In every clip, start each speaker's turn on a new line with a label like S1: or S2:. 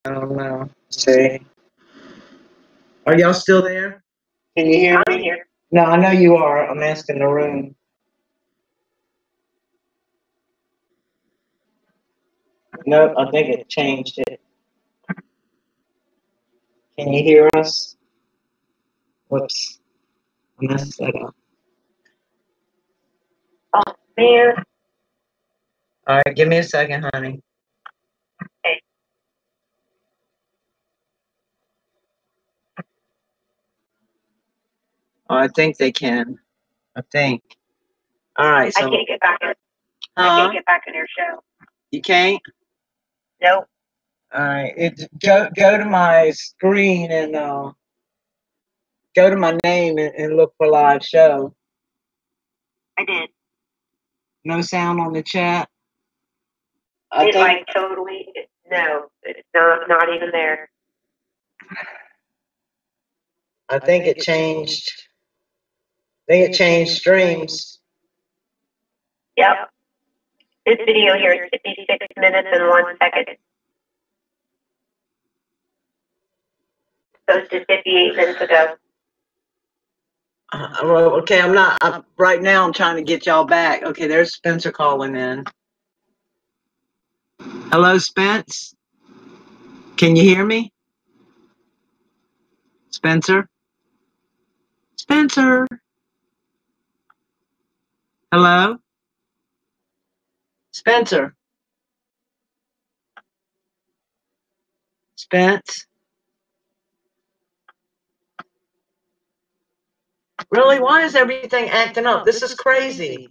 S1: I don't know. Let's see. Are y'all still there? Can you hear me?
S2: I'm here.
S1: No, I know you are. I'm asking the room. Nope, I think it changed it. Can you hear us? Whoops. I messed that up.
S2: Oh, man.
S1: All right, give me a second, honey.
S2: Okay.
S1: Oh, I think they can. I think. All right, so.
S2: I can't get back in. I can't get back in your show.
S1: You can't?
S2: Nope.
S1: All right. Go to my screen and go to my name and look for live show.
S2: I did.
S1: No sound on the chat.
S2: Like totally no. It's not even there.
S1: I think it changed. I think it changed streams.
S2: Yep. This video here is 56 minutes and 1 second. Supposed to 58 minutes ago.
S1: Well, okay, right now I'm trying to get y'all back. Okay, there's Spencer calling in. Hello, Spence? Can you hear me? Spencer? Spencer? Hello? Spencer? Spence? Really? Why is everything acting up? This is crazy.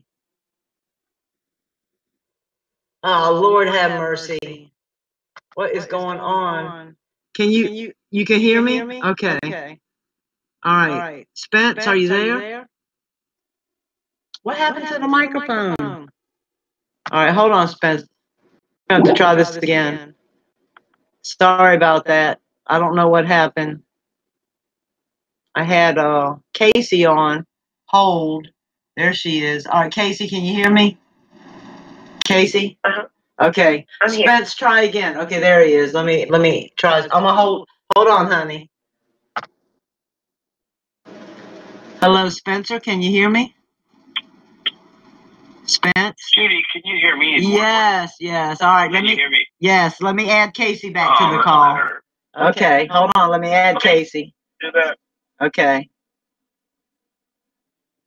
S1: Oh, Lord have mercy. What is going on? Can you can hear me? Okay. All right. Spence, are you there? What happened to the microphone? All right, hold on, Spence. I have to try this again. Sorry about that. I don't know what happened. I had Casey on hold. There she is. All right, Casey, can you hear me? Casey? Okay. Spence, try again. Okay, there he is. Let me try. I'm gonna hold on, honey. Hello, Spencer. Can you hear me? Spence?
S3: Judy, can you hear me?
S1: Yes. All right.
S3: Can you hear me?
S1: Yes. Let me add Casey back to the call. Okay. Hold on. Let me add Casey.
S3: Do that.
S1: Okay.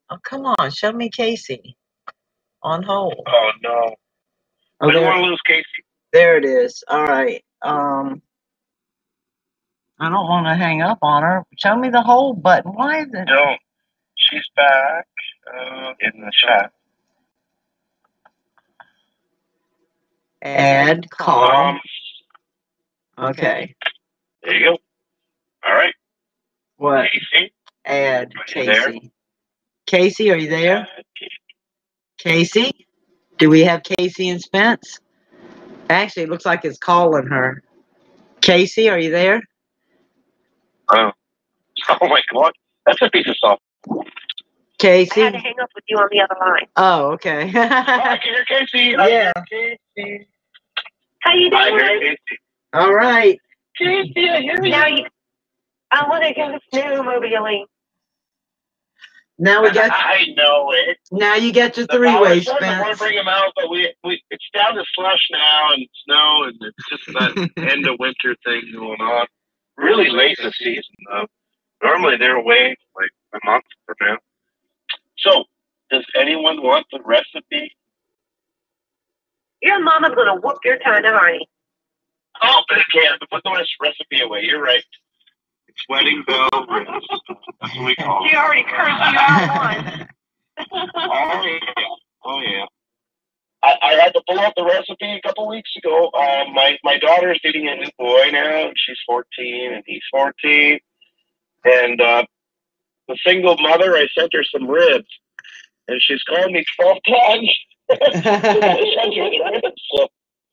S1: Oh, come on. Show me Casey. On hold.
S3: Oh no.
S1: Oh,
S3: I don't want to lose Casey.
S1: There it is. All right. I don't want to hang up on her. Show me the hold button. Why is it?
S3: Don't. She's back in the chat.
S1: Add call. Okay.
S3: There you go. All right.
S1: What?
S3: Casey.
S1: Add
S3: Casey.
S1: There? Casey, are you there? Casey? Do we have Casey and Spence? Actually, it looks like it's calling her. Casey, are you there?
S3: Oh my God. That's a piece of software.
S1: Casey?
S2: I had to hang up with you on the other line.
S1: Oh, okay.
S3: I can hear Casey.
S1: Yeah.
S3: Casey.
S2: How you doing?
S3: I hear Casey.
S1: All right.
S3: Casey, I hear you.
S2: I want to go snowmobiling.
S1: Now we got.
S3: I know it.
S1: Now you get your three-way, Spence.
S3: I want to bring them out, but it's down to slush now and snow, and it's just that end of winter thing going on. Really late in the season, though. Normally they're away like a month from now. So, does anyone want the recipe?
S2: Your mama's going to whoop your ton of honey.
S3: Oh, but it can't. Put the recipe away. You're right. It's wedding bell ribs. That's what we call it.
S2: She already cursed you out once.
S3: Oh, yeah. I had to pull out the recipe a couple weeks ago. My daughter's dating a new boy now. She's 14 and he's 14. And the single mother, I sent her some ribs. And she's called me 12 times. So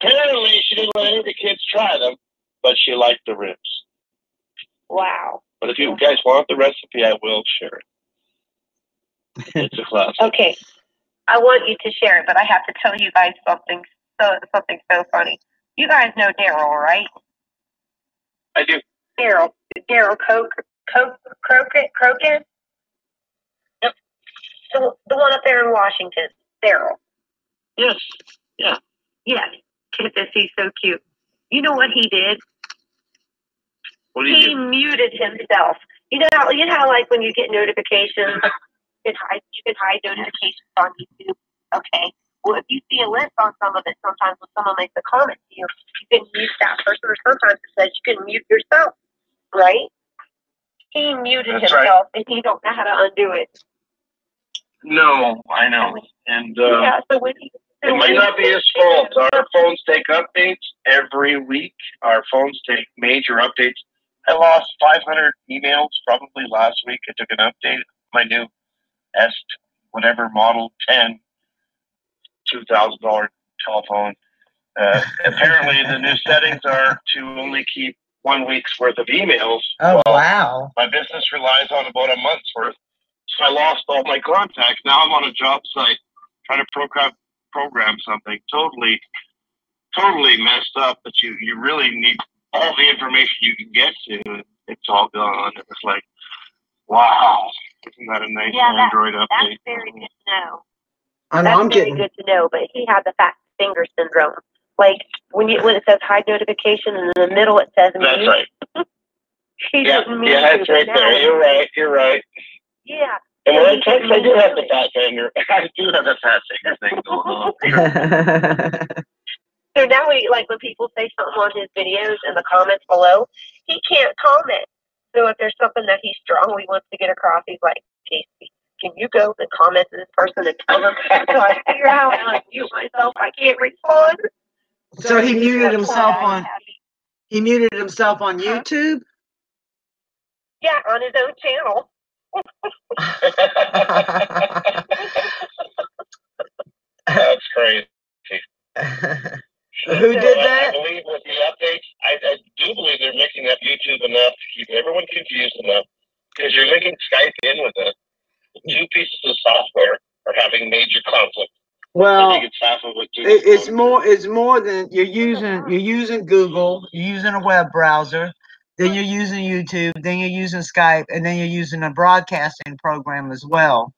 S3: apparently she didn't let any of the kids try them, but she liked the ribs.
S2: Wow.
S3: But if you guys want the recipe, I will share it. It's a classic.
S2: Okay. I want you to share it, but I have to tell you guys something so funny. You guys know Daryl, right?
S3: I do.
S2: Daryl Crokin?
S3: Yep.
S2: The one up there in Washington. Daryl.
S3: Yes. Yeah.
S2: Yes. He's so cute. You know what he did?
S3: What do you
S2: He muted himself. You know how like when you get notifications, you can hide notifications on YouTube. Okay. Well, if you see a list on some of it, sometimes when someone makes a comment to you, you can mute that person, or sometimes it says you can mute yourself, right? He muted himself, and he don't know how to undo it.
S3: No, I know. And
S2: yeah, so
S3: it might not be his fault. Our phones take updates every week. Our phones take major updates. I lost 500 emails probably last week. I took an update. My new S whatever model 10 $2,000 telephone. Apparently, the new settings are to only keep 1 week's worth of emails.
S1: Oh, wow.
S3: My business relies on about a month's worth. So I lost all my contacts. Now I'm on a job site trying to program something totally messed up, but you really need all the information you can get to. It's all gone. It was like, wow. Isn't that a nice Android update?
S2: That's very good to know.
S1: I'm
S2: very good to know, but he had the fat finger syndrome. Like when it says hide notification, and in the middle it says mute.
S3: That's right.
S2: Yeah,
S3: it's right there. You're right.
S2: Yeah.
S3: And when I text, I do have the fat finger. I do have the fat finger thing going on.
S2: So now when people say something on his videos in the comments below, he can't comment. So if there's something that he strongly wants to get across, he's like, Casey, can you go and comment to this person and tell them so I figure out how to mute myself? I can't respond.
S1: So he muted himself on. He muted himself on YouTube.
S2: Yeah, on his own channel.
S3: That's crazy.
S1: Who did that?
S3: I believe with the updates, I do believe they're mixing up YouTube enough to keep everyone confused enough, because you're linking Skype in with it. The two pieces of software are having major conflict.
S1: Well,
S3: I think it's half of what
S1: it's more than you're using Google, you're using a web browser, then you're using YouTube, then you're using Skype, and then you're using a broadcasting program as well.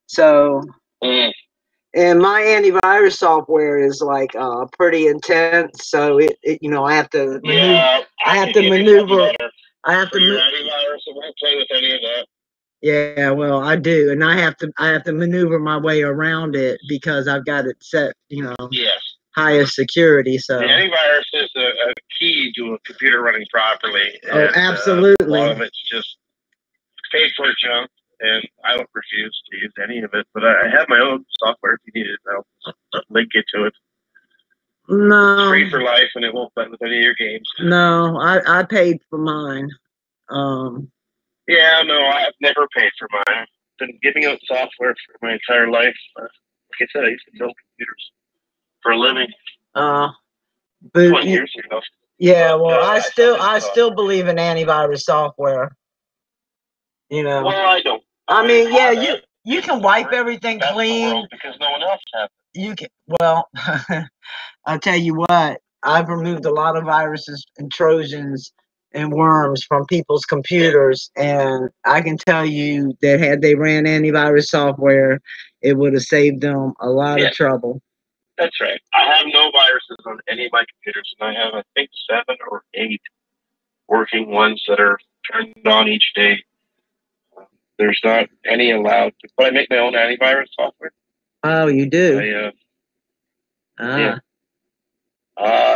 S1: So, and my antivirus software is like pretty intense. So it I have to maneuver. I have to maneuver. I have to.
S3: Antivirus, I won't play with any of that.
S1: Yeah, well, I do, and I have to maneuver my way around it because I've got it set, highest security. So
S3: the antivirus is a key to a computer running properly.
S1: Oh, absolutely.
S3: A lot of it's just paid for junk, and I don't refuse to use any of it. But I have my own software if you need it. I'll link you to it.
S1: No,
S3: it's free for life, and it won't play with any of your games.
S1: No, I paid for mine.
S3: Yeah, no, I've never paid for mine. I've been giving out software for my entire life. Like I said, I used to build computers for a living.
S1: But
S3: 20 years ago.
S1: Yeah, well, I still believe in antivirus software.
S3: Well, I don't.
S1: I mean, yeah, you can wipe everything clean
S3: because no one else has it.
S1: You can. Well, I'll tell you what. I've removed a lot of viruses and Trojans and worms from people's computers, and I can tell you that had they ran antivirus software, it would have saved them a lot of trouble.
S3: That's right. I have no viruses on any of my computers, and I have, I think, 7 or 8 working ones that are turned on each day. There's not any allowed, but I make my own antivirus software.
S1: Oh, you do?
S3: Yeah.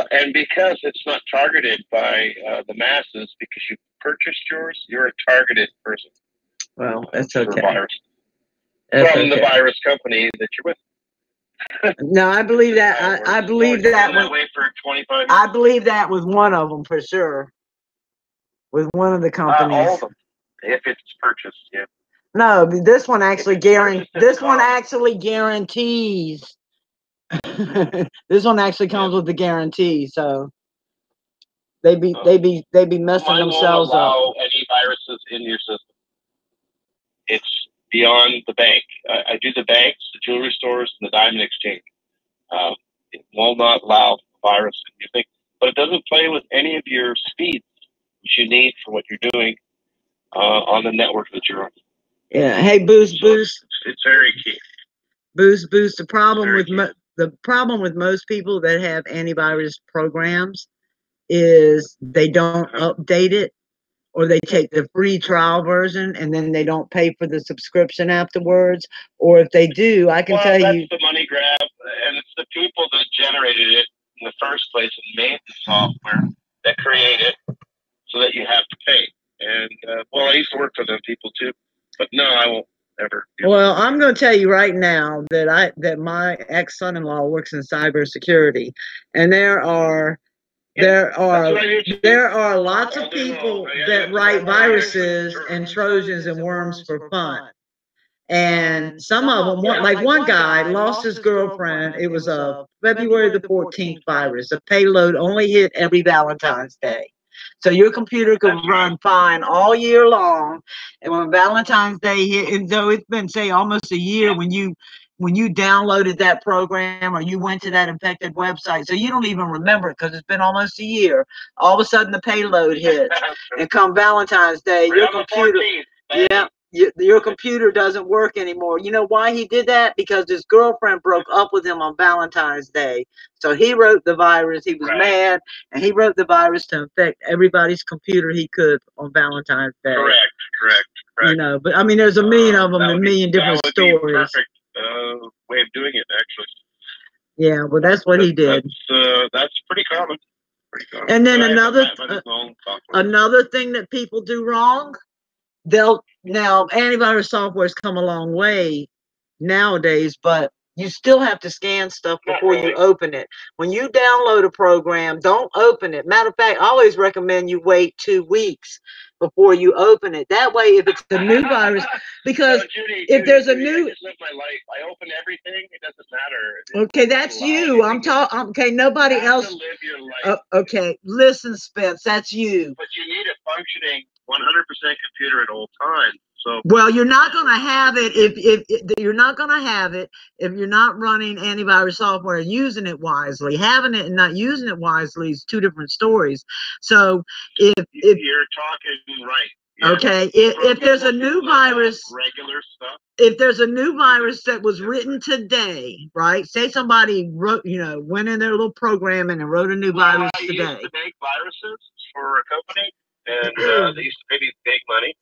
S3: And because it's not targeted by the masses, because you purchased yours, you're a targeted person.
S1: Well, that's okay.
S3: For virus. From the virus company that you're with.
S1: No, I believe that. I believe that.
S3: For 25 years.
S1: I believe that with one of them for sure. With one of the companies.
S3: All of them, if it's purchased, yeah.
S1: No, this one actually guarantees. This one actually guarantees. This one actually comes with the guarantee, so they be messing themselves up.
S3: Mine won't allow any viruses in your system. It's beyond the bank. I do the banks, the jewelry stores, and the diamond exchange. It will not allow virus in your thing, but it doesn't play with any of your speeds. you need for what you're doing on the network that you're on.
S1: Yeah. Hey, Boost.
S3: It's very key.
S1: Boost. The problem with most people that have antivirus programs is they don't update it, or they take the free trial version and then they don't pay for the subscription afterwards. Or if they do, I can tell you,
S3: that's the money grab, and it's the people that generated it in the first place and made the software that create it so that you have to pay. And I used to work for them people too, but no, I won't ever.
S1: Well, I'm going to tell you right now that my ex-son-in-law works in cybersecurity, and there are lots of people that write viruses and Trojans and worms for fun. And some of them, like one guy lost his girlfriend. It was a February the 14th virus. The payload only hit every Valentine's Day. So your computer could run fine all year long. And when Valentine's Day hit, and though it's been, say, almost a year when you downloaded that program or you went to that infected website, so you don't even remember it because it's been almost a year. All of a sudden the payload hits. And come Valentine's Day, your computer, your computer doesn't work anymore. You know why he did that? Because his girlfriend broke up with him on Valentine's Day. So he wrote the virus. He was mad, and he wrote the virus to infect everybody's computer he could on Valentine's Day.
S3: Correct.
S1: You know, but I mean, there's a million of them, a million different stories.
S3: Perfect way of doing it, actually.
S1: Yeah, well, that's what he did.
S3: That's pretty common.
S1: And then another thing that people do wrong, now antivirus software has come a long way nowadays, but you still have to scan stuff before you open it. When you download a program, don't open it. Matter of fact, I always recommend you wait 2 weeks before you open it. That way, if it's a new virus, because if there's a new,
S3: I just live my life. I open everything. It doesn't matter.
S1: Okay, that's you. I'm talking. Okay, nobody else.
S3: To live your life.
S1: Okay, listen, Spence, that's you.
S3: But you need a functioning 100% computer at all times. So,
S1: well, you're not going to have it if you're not going to have it if you're not running antivirus software and using it wisely. Having it and not using it wisely is two different stories. So if
S3: you're talking right. Yeah.
S1: Okay, if there's a new virus,
S3: regular stuff.
S1: If there's a new virus that was written today, right? Say somebody wrote, went in their little programming and wrote a new virus today.
S3: I used to make viruses for a company, and they used to pay me big money.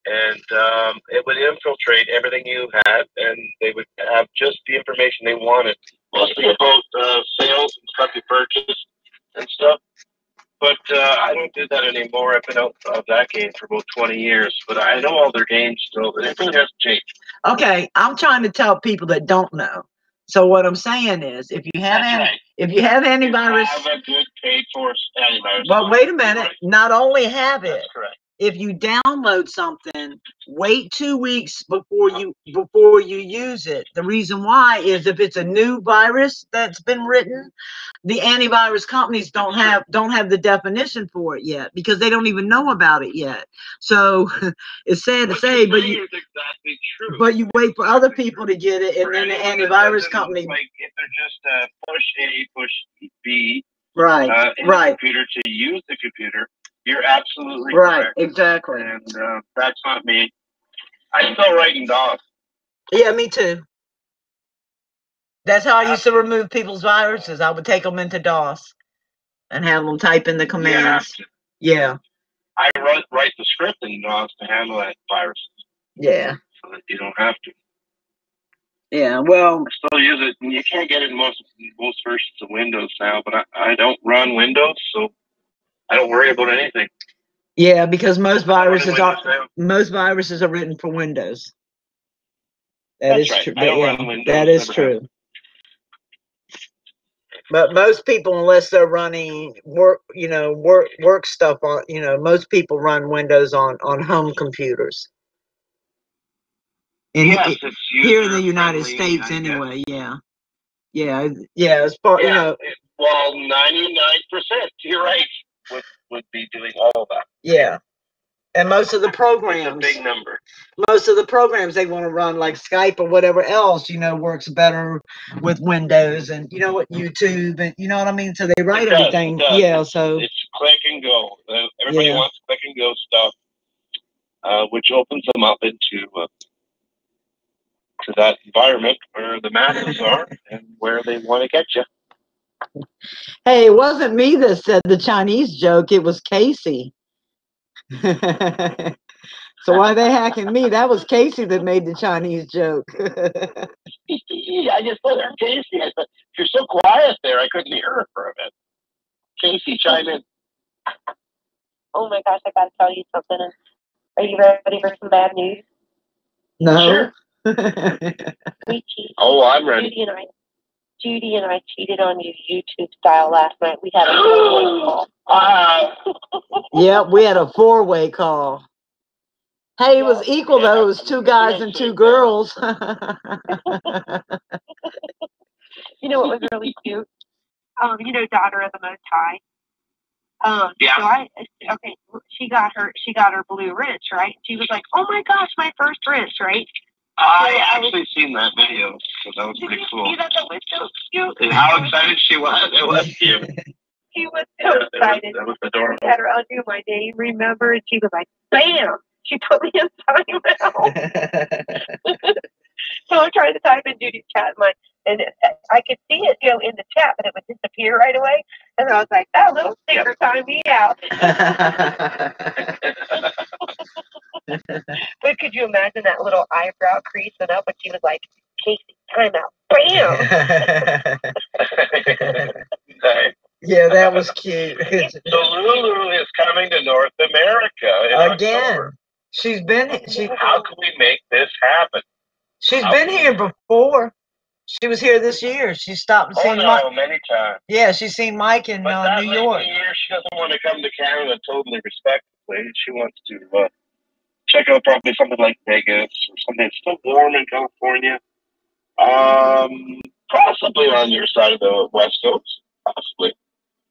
S3: And it would infiltrate everything you had, and they would have just the information they wanted, mostly about sales and stuff you purchased and stuff. But I don't do that anymore. I've been out of that game for about 20 years, but I know all their games still. Everything has changed.
S1: Okay, I'm trying to tell people that don't know. So what I'm saying is, if you have antivirus,
S3: you have a good paid for antivirus.
S1: Well, wait a minute. Not only have it.
S3: That's correct.
S1: If you download something, wait 2 weeks before you use it. The reason why is if it's a new virus that's been written, the antivirus companies don't have the definition for it yet because they don't even know about it yet. So it's sad to say, but
S3: exactly true.
S1: But you wait for other people to get it, and then the antivirus company.
S3: Like if they're just push A, push B,
S1: right,
S3: in the computer to use the computer. You're absolutely
S1: right,
S3: correct.
S1: Exactly.
S3: And that's not me. I'm still writing DOS.
S1: Yeah, me too. That's how I used to remove people's viruses. I would take them into DOS and have them type in the commands. Yeah.
S3: I write the script in DOS to handle that virus.
S1: Yeah.
S3: So that you don't have to.
S1: Yeah, well.
S3: I still use it. You can't get it in most versions of Windows now, but I don't run Windows, so I don't worry about anything.
S1: Yeah, because most viruses are written for Windows.
S3: That's right. I don't run Windows.
S1: That is true. But most people, unless they're running work stuff on, most people run Windows on home computers.
S3: Yes, it's
S1: here in the United States, anyway. Yeah. As far
S3: well, 99%. You're right. Would be doing all of that.
S1: Yeah. And most of the programs,
S3: it's a big number.
S1: Most of the programs they want to run, like Skype or whatever else, works better with Windows and YouTube and you know what I mean. So they write everything. Yeah. So
S3: it's click and go. go. Everybody wants click and go stuff, which opens them up into to that environment where the masses are and where they want to get you.
S1: Hey, it wasn't me that said the Chinese joke. It was Casey. So why are they hacking me? That was Casey that made the Chinese joke.
S3: I just thought her Casey. I thought, you're so quiet there, I couldn't hear her for a minute. Casey, chime in.
S2: Oh my gosh, I gotta tell you something. Are you ready for some bad news?
S1: No.
S3: Sure.
S2: We cheated.
S3: Oh, I'm ready.
S2: Judy and I cheated on you YouTube style last night. We had a 4-way call.
S1: Yep, we had a 4-way call. Hey, it was equal though. It was 2 guys and 2 girls.
S2: You know what was really cute? You know, daughter of the Most High.
S3: Yeah.
S2: So she got her blue wrist, right? She was like, "Oh my gosh, my first wrist," right?
S3: I actually seen that video, so that was pretty cool.
S2: That was so cute.
S3: And how excited she was! It was cute.
S2: She was so excited.
S3: That was adorable.
S2: I had her undo my name, remember? And she was like, "Bam!" She put me in timeout. So I'm trying to type in Judy's chat mine, and I could see it go in the chat, but it would disappear right away. And I was like, "That little sticker timed me out." But could you imagine that little eyebrow creasing up when she was like, "Casey, timeout, bam!"
S3: Nice.
S1: Yeah, that was cute.
S3: So Lulu is coming to North America again.
S1: She's been.
S3: How can we make this happen?
S1: She's been here before. She was here this year. She stopped and seen Mike.
S3: Many times.
S1: Yeah, she's seen Mike in New York.
S3: Year, she doesn't want to come to Canada totally respectfully. She wants to check out probably something like Vegas or something that's still warm in California. Possibly on your side of the West Coast. Possibly.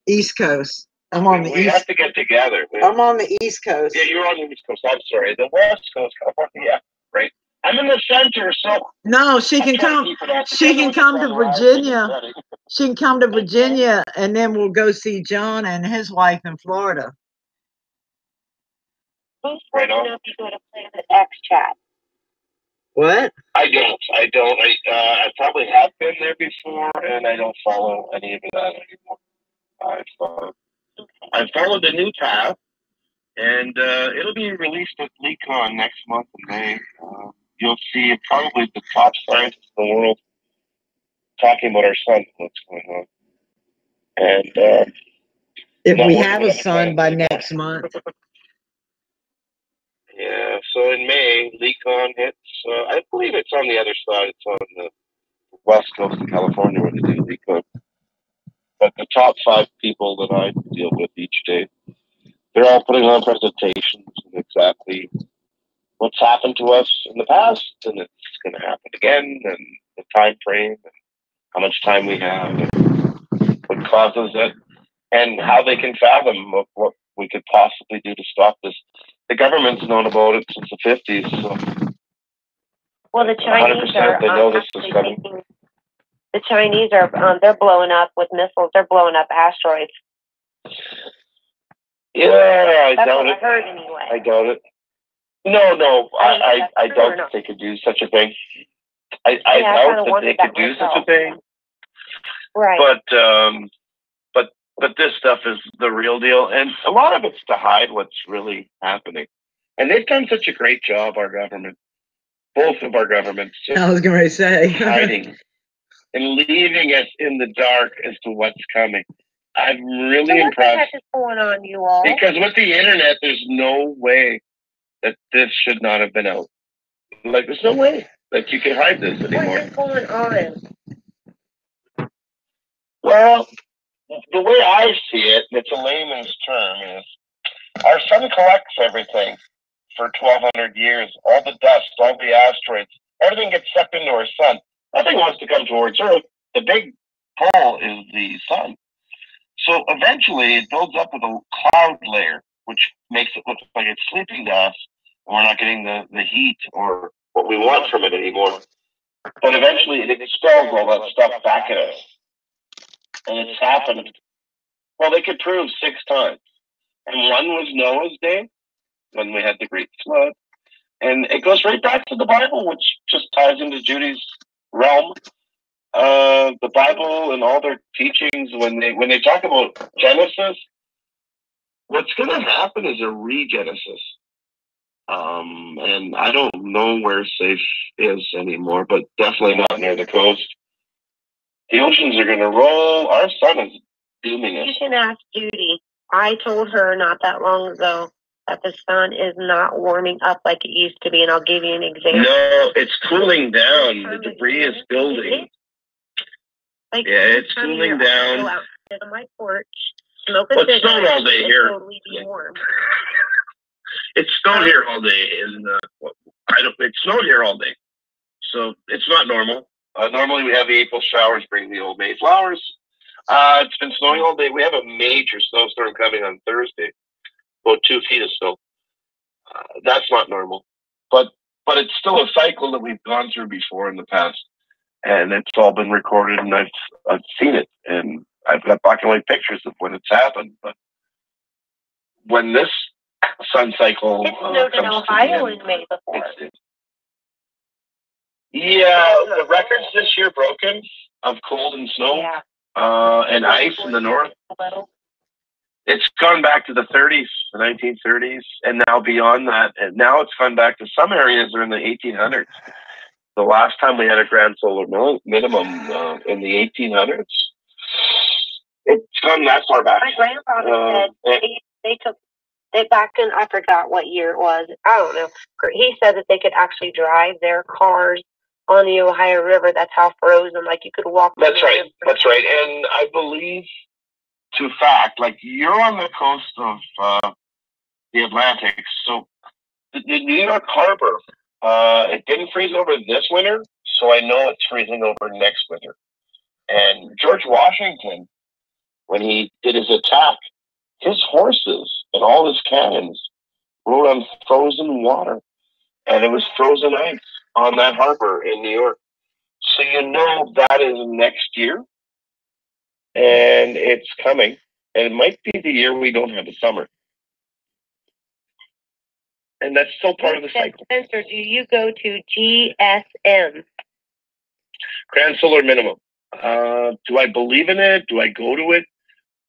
S1: East Coast. I'm on the East.
S3: We have to get together.
S1: I'm on the East Coast.
S3: Yeah, you're on the East Coast. I'm sorry. The West Coast, California. Yeah, right. I'm in the center, so
S1: no, she can come. She can come to Virginia. She can come to Virginia, and then we'll go see John and his wife in Florida.
S2: Who's fortunate enough to go to Planet X chat?
S1: What?
S3: I don't. I probably have been there before, and I don't follow any of that anymore. I've followed the new path, and it'll be released at LeakCon next month in May. You'll see probably the top scientists in the world talking about our sun, what's going on. And
S1: if we have a sun by next month.
S3: Yeah, so in May, LeakCon hits. I believe it's on the other side. It's on the west coast of California where they do LeakCon. But the top 5 people that I deal with each day, they're all putting on presentations and exactly what's happened to us in the past, and it's going to happen again, and the time frame, and how much time we have, and what causes it, and how they can fathom what we could possibly do to stop this. The government's known about it since the 50s, so
S2: well, the Chinese are
S3: they know this is coming.
S2: The Chinese are they're blowing up with missiles. They're blowing up asteroids.
S3: Yeah,
S2: That's what I heard anyway.
S3: I doubt it. No, I doubt that they could do such a thing. I doubt that they could do such a thing.
S2: Right.
S3: But this stuff is the real deal, and a lot of it's to hide what's really happening. And they've done such a great job, our government, both of our governments.
S1: I was going to say
S3: hiding and leaving us in the dark as to what's coming. I'm really impressed.
S2: What the heck is going on, you all?
S3: Because with the internet, there's no way that this should not have been out. Like, there's no way that you can hide this anymore.
S2: What is going on?
S3: Well, the way I see it, it's a layman's term, is our sun collects everything for 1,200 years. All the dust, all the asteroids, everything gets sucked into our sun. Nothing wants to come towards Earth. The big pull is the sun. So eventually it builds up with a cloud layer, which makes it look like it's sleeping to us, and we're not getting the heat or what we want from it anymore. But eventually it expels all that stuff back at us. And it's happened, well, they could prove 6 times. And one was Noah's day, when we had the great flood. And it goes right back to the Bible, which just ties into Judy's realm. The Bible and all their teachings, when they talk about Genesis, what's going to happen is a regenesis. And I don't know where safe is anymore, but definitely not near the coast. The oceans are going to roll. Our sun is dooming us.
S2: You can ask Judy. I told her not that long ago that the sun is not warming up like it used to be, and I'll give you an example.
S3: No, it's cooling down. The debris is building.
S2: Like,
S3: yeah, it's cooling down.
S2: Go out on my porch, smoke a cigarette,
S3: snowed all day here.
S2: Totally be warm.
S3: It snowed here all day, and it snowed here all day, so it's not normal. Normally, we have the April showers bring the old May flowers. It's been snowing all day. We have a major snowstorm coming on Thursday, about 2 feet of snow. That's not normal, but it's still a cycle that we've gone through before in the past, and it's all been recorded, and I've seen it, and I've got black and white pictures of when it's happened. But when this sun cycle
S2: it snowed in Ohio in May before.
S3: Yeah, the records this year broken of cold and snow and ice in the north. It's gone back to the 30s, the 1930s, and now beyond that. And now it's gone back to some areas are in the 1800s. The last time we had a grand solar minimum in the 1800s, it's gone that far back.
S2: My grandfather said they took it back in, I forgot what year it was. I don't know. He said that they could actually drive their cars on the Ohio River. That's how frozen, like you could walk.
S3: That's right. That's right. And I believe, to fact, like you're on the coast of the Atlantic, so the New York Harbor, it didn't freeze over this winter, so I know it's freezing over next winter. And George Washington, when he did his attack, his horses and all his cannons rode on frozen water, and it was frozen ice on that harbor in New York. So you know that is next year, and it's coming. And it might be the year we don't have a summer. And that's still part of the cycle.
S2: Spencer, do you go to GSM?
S3: Grand Solar Minimum. Do I believe in it? Do I go to it?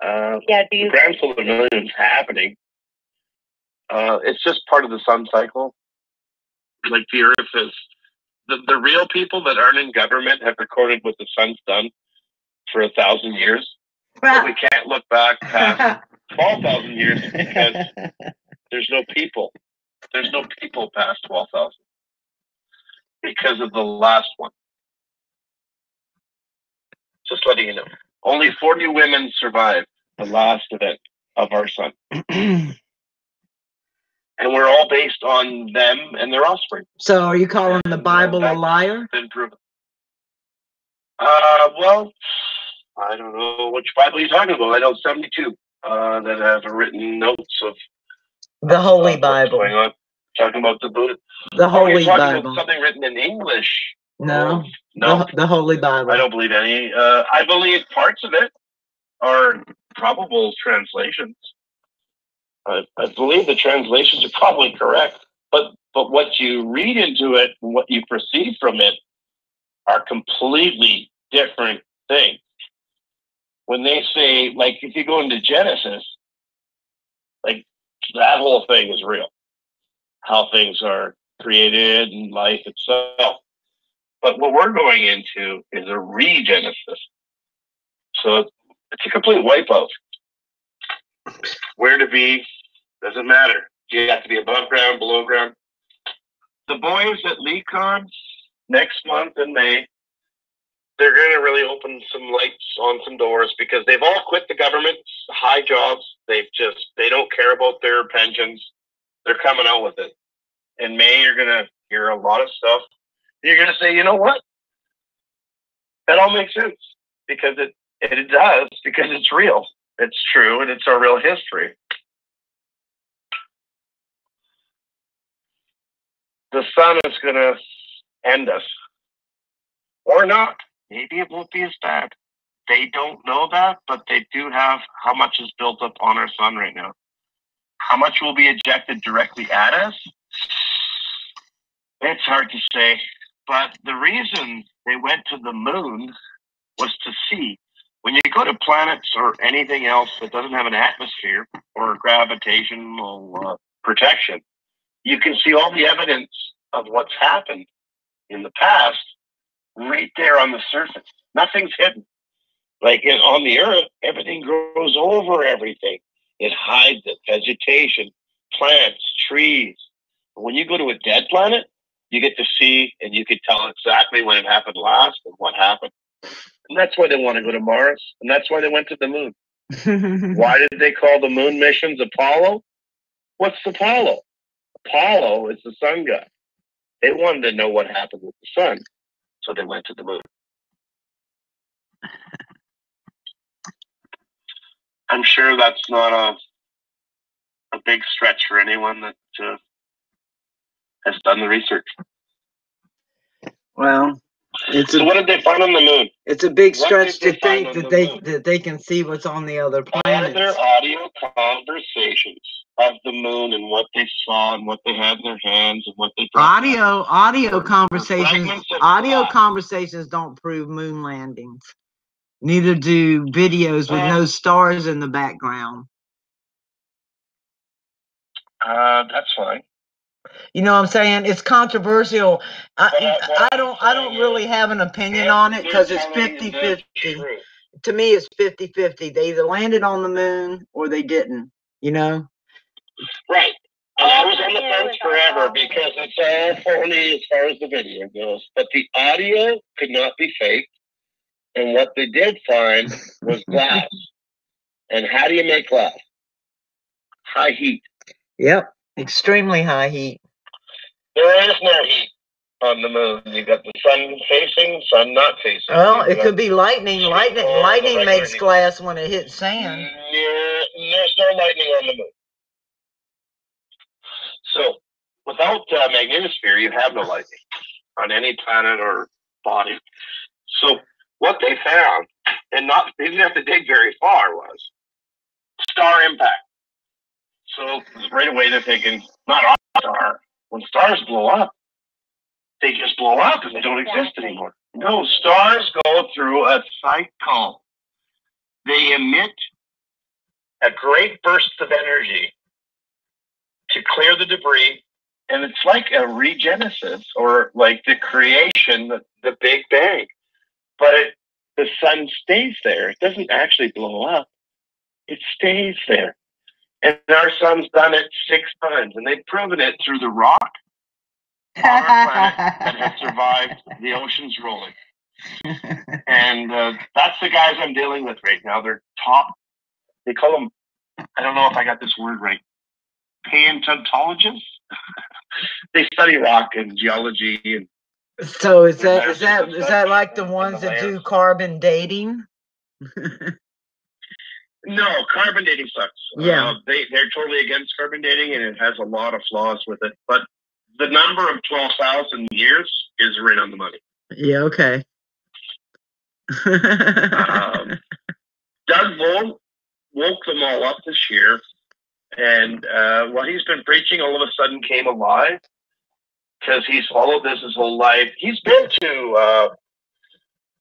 S2: Yeah, do you?
S3: The Grand Solar Minimum is happening. It's just part of the sun cycle. Like the Earth is, the real people that aren't in government have recorded what the sun's done for 1,000 years. But we can't look back past 12,000 years because there's no people. There's no people past 12,000 because of the last one. Just letting you know. Only 40 women survived the last event of our sun. And we're all based on them and their offspring.
S1: So are you calling the Bible a liar?
S3: Been proven. Well, I don't know which Bible you're talking about. I know 72 that have written notes of
S1: the Holy Bible.
S3: What's going on. Talking about the Buddha.
S1: The Holy
S3: Bible.
S1: About something
S3: written in English.
S1: No.
S3: No.
S1: The Holy Bible.
S3: I don't believe any. I believe parts of it are probable translations. I believe the translations are probably correct, but what you read into it, and what you perceive from it, are completely different things. When they say, like, if you go into Genesis, like, that whole thing is real. How things are created and life itself. But what we're going into is a regenesis. So it's a complete wipeout. Where to be doesn't matter. You have to be above ground, below ground. The boys at LeCon next month in May, they're going to really open some lights on some doors because they've all quit the government, high jobs. They don't care about their pensions. They're coming out with it. In May, you're going to hear a lot of stuff. You're going to say, you know what? That all makes sense because it does, because it's real. It's true, and it's our real history. The sun is going to end us. Or not. Maybe it won't be as bad. They don't know that, but they do have how much is built up on our sun right now. How much will be ejected directly at us? It's hard to say. But the reason they went to the moon was to see. When you go to planets or anything else that doesn't have an atmosphere or gravitational protection, you can see all the evidence of what's happened in the past right there on the surface. Nothing's hidden. Like on the Earth, everything grows over everything. It hides it, vegetation, plants, trees. But when you go to a dead planet, you get to see and you can tell exactly when it happened last and what happened. And that's why they want to go to Mars. And that's why they went to the moon. Why did they call the moon missions Apollo? What's Apollo? Apollo is the sun god. They wanted to know what happened with the sun. So they went to the moon. I'm sure that's not a big stretch for anyone that has done the research.
S1: Well,
S3: so what did they find on the moon?
S1: It's a big stretch to think that they can see what's on the other planets.
S3: Are there audio conversations of the moon and what they saw and what they had in their hands and what they
S1: audio conversations don't prove moon landings. Neither do videos with no stars in the background.
S3: That's fine.
S1: You know what I'm saying? It's controversial. I don't really have an opinion on it because it's 50-50. To me, it's 50-50. They either landed on the moon or they didn't, you know?
S3: Right. And I was on the fence forever because it's all phony as far as the video goes. But the audio could not be faked. And what they did find was glass. And how do you make glass? High heat.
S1: Yep. Extremely high heat.
S3: There is no heat on the moon. You got the sun facing, sun not facing.
S1: Well, it could be lightning. Lightning makes glass when it hits sand.
S3: There's no lightning on the moon. So, without magnetosphere, you have no lightning on any planet or body. So, what they found, and they didn't have to dig very far, was star impact. So, right away they're thinking, not our star. When stars blow up, they just blow up and they don't exist anymore. No, stars go through a cycle. They emit a great burst of energy to clear the debris, and it's like a regenesis or like the creation, the Big Bang. But the sun stays there. It doesn't actually blow up. It stays there. And our sun's done it 6 times, and they've proven it through the rock on our planet that has survived the oceans rolling. And that's the guys I'm dealing with right now. They're top, they call them, I don't know if I got this word right, paleontologists. They study rock and geology. And
S1: so is that like the ones that do carbon dating?
S3: No, carbon dating sucks.
S1: Yeah.
S3: They're totally against carbon dating, and it has a lot of flaws with it. But the number of 12,000 years is right on the money.
S1: Yeah, okay.
S3: Doug woke them all up this year, and what he's been preaching all of a sudden came alive because he's followed this his whole life. He's been to,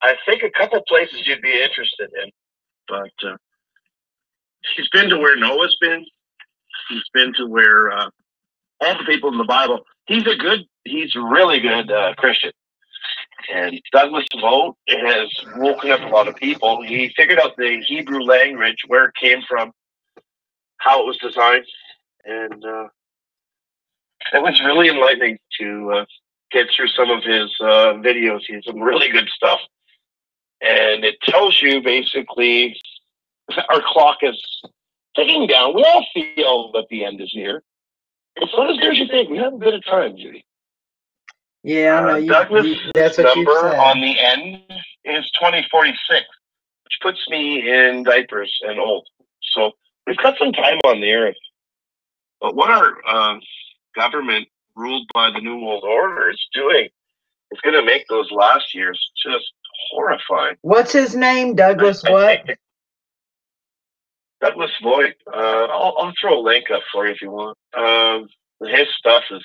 S3: I think, a couple places you'd be interested in, but he's been to where Noah's been. He's been to where all the people in the Bible. He's a really good Christian. And Douglas Vogt has woken up a lot of people. He figured out the Hebrew language, where it came from, how it was designed. And it was really enlightening to get through some of his videos. He has some really good stuff. And it tells you basically our clock is ticking down. We all feel that the end is near. It's not as good as you think. We have a bit of time, Judy.
S1: Yeah, I know.
S3: Douglas'
S1: that's what
S3: number on the end is 2046, which puts me in diapers and old. So we've got some time on the earth. But what our government, ruled by the New World Order, is doing is going to make those last years just horrifying.
S1: What's his name? Douglas what?
S3: Douglas Voigt. I'll throw a link up for you if you want. His stuff is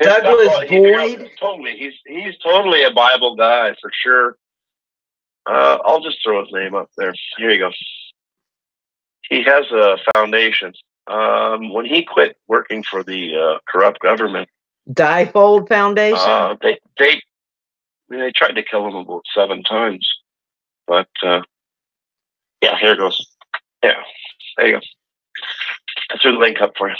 S1: Douglas Boyd.
S3: Totally, he's totally a Bible guy for sure. I'll just throw his name up there. Here you go. He has a foundation. When he quit working for the corrupt government,
S1: Diefold Foundation.
S3: They tried to kill him about 7 times, but yeah, here it goes. Yeah, there you go. I threw the link up for you.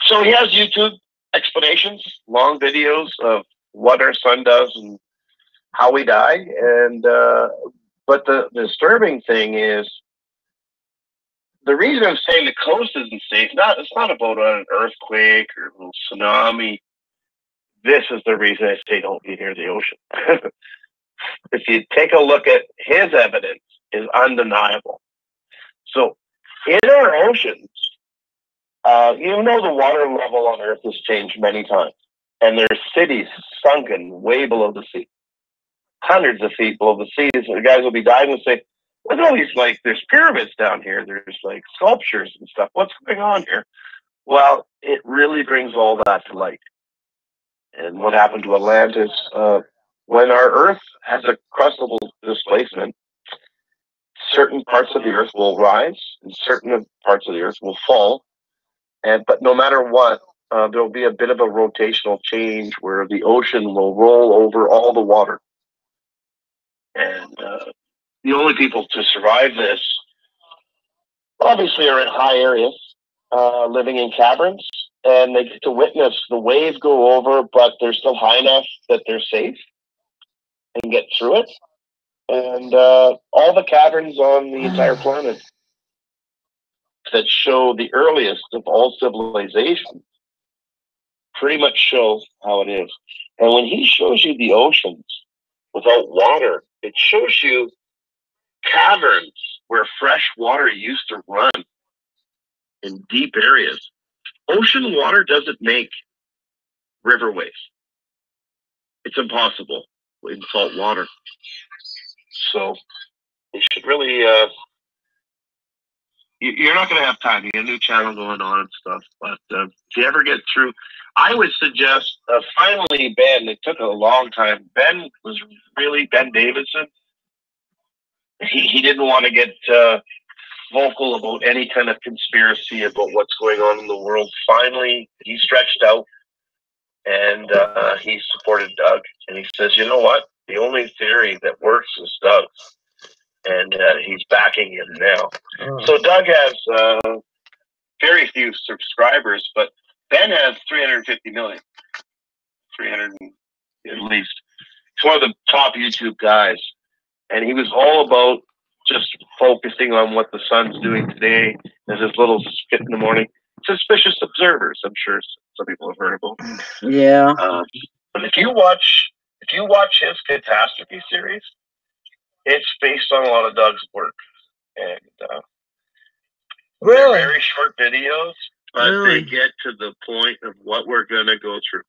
S3: So he has YouTube explanations, long videos of what our sun does and how we die. And but the disturbing thing is, the reason I'm saying the coast isn't safe, it's not about an earthquake or a tsunami. This is the reason I say don't be near the ocean. If you take a look at his evidence, is undeniable. So in our oceans, even though the water level on Earth has changed many times, and there's cities sunken way below the sea, hundreds of feet below the sea, the guys will be diving and say, look at all these, like, there's pyramids down here, there's like sculptures and stuff. What's going on here? Well, it really brings all that to light. And what happened to Atlantis, when our Earth has a crustable displacement, certain parts of the Earth will rise and certain parts of the Earth will fall. But no matter what, there'll be a bit of a rotational change where the ocean will roll over all the water. And the only people to survive this, obviously, are in high areas, living in caverns, and they get to witness the wave go over, but they're still high enough that they're safe and get through it. And all the caverns on the entire planet that show the earliest of all civilizations pretty much show how it is. And when he shows you the oceans without water, it shows you caverns where fresh water used to run in deep areas. Ocean water doesn't make riverways. It's impossible in salt water. So you should really, you're not going to have time. You got a new channel going on and stuff. But if you ever get through, I would suggest, finally, Ben, it took a long time. Ben Davidson, he didn't want to get vocal about any kind of conspiracy about what's going on in the world. Finally, he stretched out and he supported Doug. And he says, you know what? The only theory that works is Doug's. And he's backing him now. So Doug has very few subscribers, but Ben has 350 million. 300 at least. He's one of the top YouTube guys. And he was all about just focusing on what the sun's doing today as his little skit in the morning. Suspicious Observers, I'm sure some people have heard about.
S1: Yeah.
S3: But if you watch his catastrophe series, it's based on a lot of Doug's work. And
S1: really?
S3: they're very short videos, but
S1: really?
S3: They get to the point of what we're going to go through.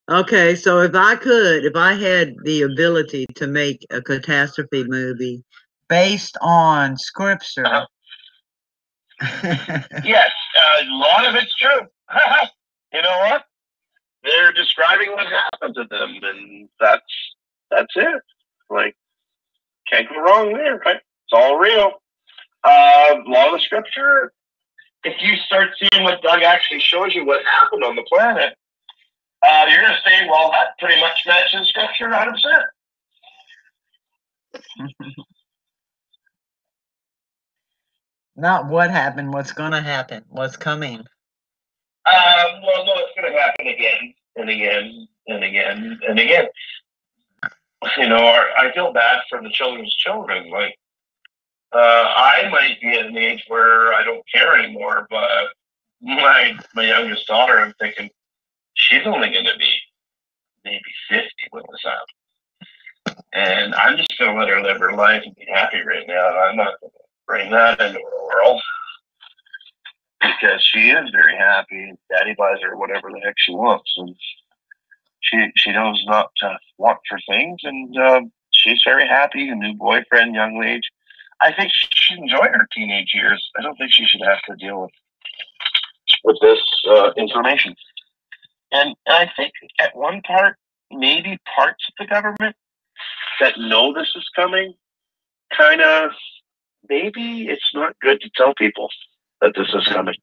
S1: Okay, so if I had the ability to make a catastrophe movie based on scripture.
S3: Yes, a lot of it's true. You know what? They're describing what happened to them, and that's it. Like, can't go wrong there, right? It's all real. Law of the scripture. If you start seeing what Doug actually shows you what happened on the planet, you're going to say, well, that pretty much matches scripture 100%.
S1: Not what happened, what's going to happen, what's coming.
S3: Well, no, it's going to happen again and again and again and again. You know, I feel bad for the children's children. Like, I might be at an age where I don't care anymore, but my youngest daughter, I'm thinking, she's only going to be maybe 50 when this happens. And I'm just going to let her live her life and be happy right now. I'm not going to bring that into her world because she is very happy and daddy buys her whatever the heck she wants. And she knows not to want for things. And she's very happy, a new boyfriend, young age. I think she should enjoy her teenage years. I don't think she should have to deal with this information. And I think at one part, maybe parts of the government that know this is coming, kind of, maybe it's not good to tell people that this is coming.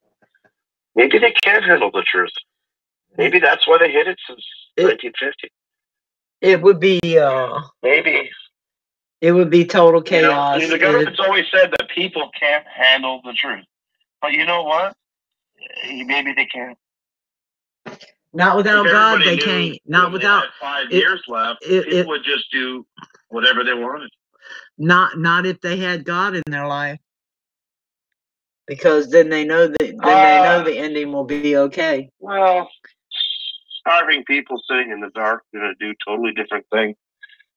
S3: Maybe they can't handle the truth. Maybe that's why they hid it since 1950.
S1: It would be
S3: maybe
S1: it would be total chaos.
S3: You know, the government's always said that people can't handle the truth, but you know what? Maybe they can.
S1: Not without God, they can't. Not without
S3: 5 years left. People would just do whatever they wanted.
S1: Not if they had God in their life, because then they know that they know the ending will be okay.
S3: Well, starving people sitting in the dark are going to do totally different things.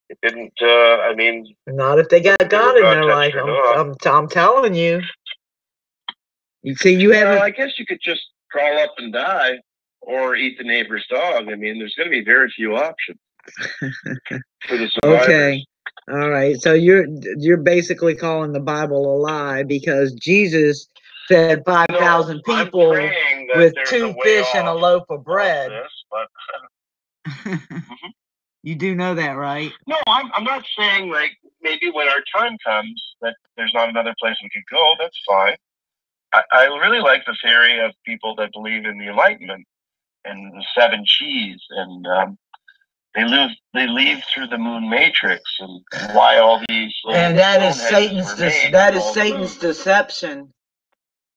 S3: It didn't. I mean,
S1: not if they got God in their life. I'm telling you. You see, you haven't.
S3: I guess you could just crawl up and die, or eat the neighbor's dog. I mean, there's going to be very few options for the survivors.
S1: Okay. All right. So you're basically calling the Bible a lie, because Jesus fed 5,000 people with 2 fish and a loaf of bread. You do know that, right?
S3: No, I'm not saying, like, maybe when our time comes that there's not another place we could go. That's fine. I really like the theory of people that believe in the Enlightenment and the 7 Cheese, and they leave through the moon matrix, and why all these.
S1: And that is Satan's deception.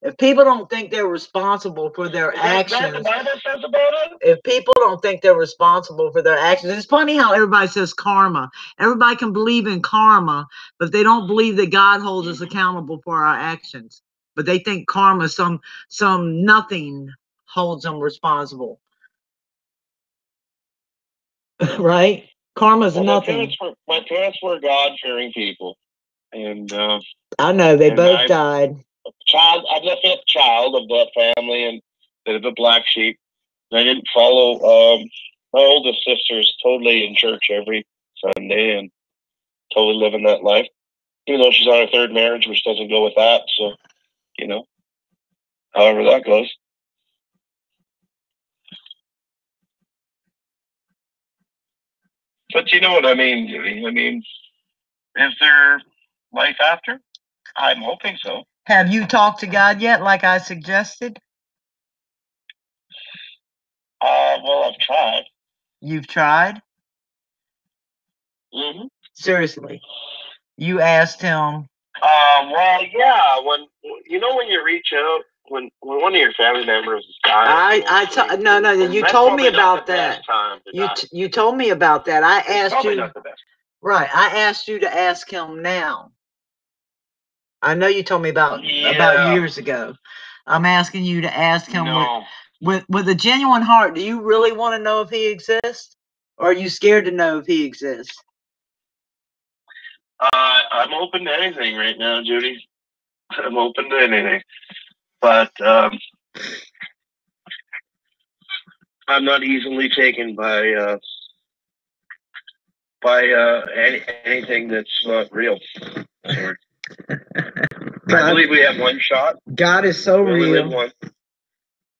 S1: If people don't think they're responsible for their actions,
S3: the Bible says about it?
S1: If people don't think they're responsible for their actions, it's funny how everybody says karma. Everybody can believe in karma, but they don't believe that God holds us accountable for our actions. But they think karma, some nothing holds them responsible. Right? Karma's nothing.
S3: My parents were God-fearing people, and
S1: I know they both died.
S3: I'm the 5th child of that family, and bit of a black sheep. I didn't follow. My oldest sister's totally in church every Sunday and totally living that life, even though she's on her 3rd marriage, which doesn't go with that. So, you know, however that goes. But you know what I mean, Judy? I mean, is there life after? I'm hoping so.
S1: Have you talked to God yet, like I suggested?
S3: Well, I've tried.
S1: You've tried?
S3: Mm-hmm.
S1: Seriously. You asked him.
S3: Well, yeah. When you reach out, when one of your family members is dying.
S1: No. You told me about that. You told me about that. I asked you.
S3: Not the best.
S1: Right. I asked you to ask him now. I know you told me about years ago. I'm asking you to ask him with a genuine heart. Do you really want to know if he exists, or are you scared to know if he exists?
S3: I'm open to anything right now, Judy. I'm open to anything, but I'm not easily taken by anything that's not real. I believe we have one shot.
S1: God is so real.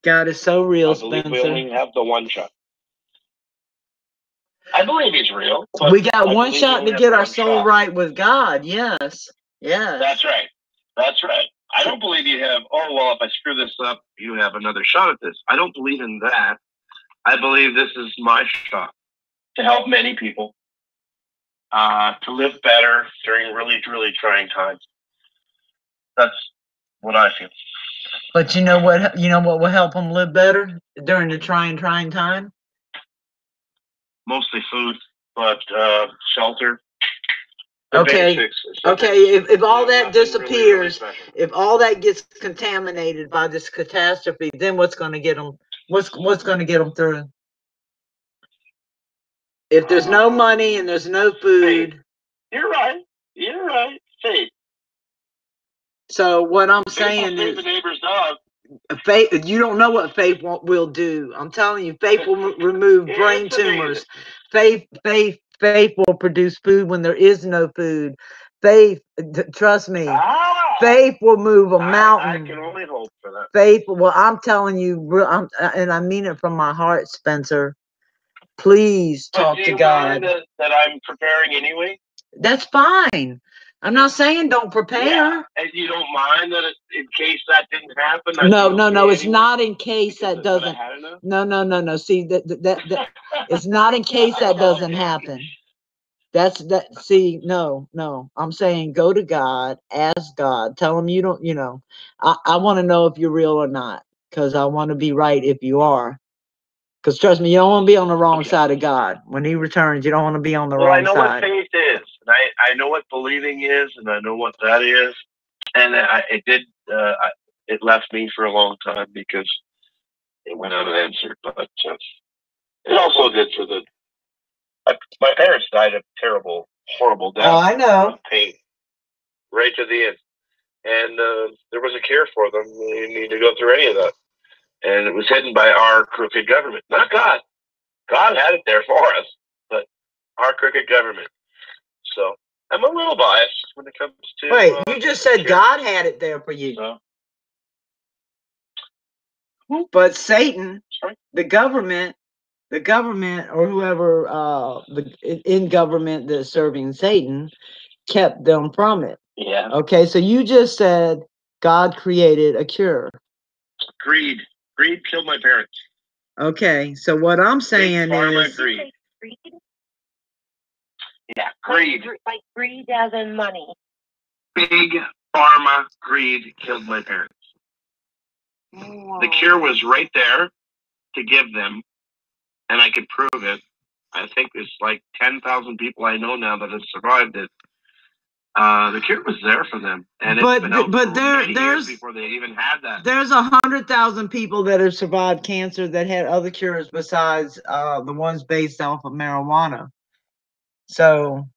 S1: God is so real, Spencer.
S3: I believe we only have the one shot. I believe he's real.
S1: We got one shot to get our soul right with God. Yes.
S3: That's right. I don't believe you have, if I screw this up, you have another shot at this. I don't believe in that. I believe this is my shot to help many people to live better during really, really trying times. That's what I feel.
S1: But you know what will help them live better during the trying time?
S3: Mostly food, but shelter.
S1: Okay. If all that disappears, really if all that gets contaminated by this catastrophe, then what's going to get them? What's going to get them through? If there's no money and there's no food.
S3: Faith. You're right. Faith.
S1: So what I'm saying is,
S3: the neighbor's dog.
S1: Faith. You don't know what faith will do. I'm telling you, faith will remove brain tumors. Faith will produce food when there is no food. Faith, trust me. Faith will move a mountain.
S3: I can only hope for that.
S1: Faith, well, I'm telling you, and I mean it from my heart, Spencer. Please talk to God.
S3: That I'm preparing anyway?
S1: That's fine. I'm not saying don't prepare.
S3: Yeah. And you don't mind that in case that didn't happen?
S1: No. It's not in case that doesn't. No. See, that it's not in case that doesn't happen. That's that. See, no. I'm saying go to God, ask God, tell him you don't. I want to know if you're real or not, because I want to be right if you are. Because trust me, you don't want to be on the wrong side of God. When he returns, you don't want to be on the wrong side.
S3: Well, I know what faith is, and I know what believing is, and I know what that is. And it left me for a long time because it went unanswered. But it also did for my parents died of terrible, horrible death.
S1: Oh, I know.
S3: Pain, right to the end. And there was a cure for them. They didn't need to go through any of that. And it was hidden by our crooked government, not God. God had it there for us, but our crooked government. So I'm a little biased when it comes to.
S1: Wait, you just said God had it there for you.
S3: So.
S1: But Satan, the government, or whoever in government that's serving Satan, kept them from it.
S3: Yeah.
S1: Okay, so you just said God created a cure.
S3: Greed killed my parents.
S1: Okay, so what I'm saying is
S3: greed. Yeah, greed.
S2: Like greed as in money.
S3: Big pharma greed killed my parents. Whoa. The cure was right there to give them, and I could prove it. I think there's like 10,000 people I know now that have survived it. The cure was there for them, and there's before they even had that.
S1: There's 100,000 people that have survived cancer that had other cures besides the ones based off of marijuana. So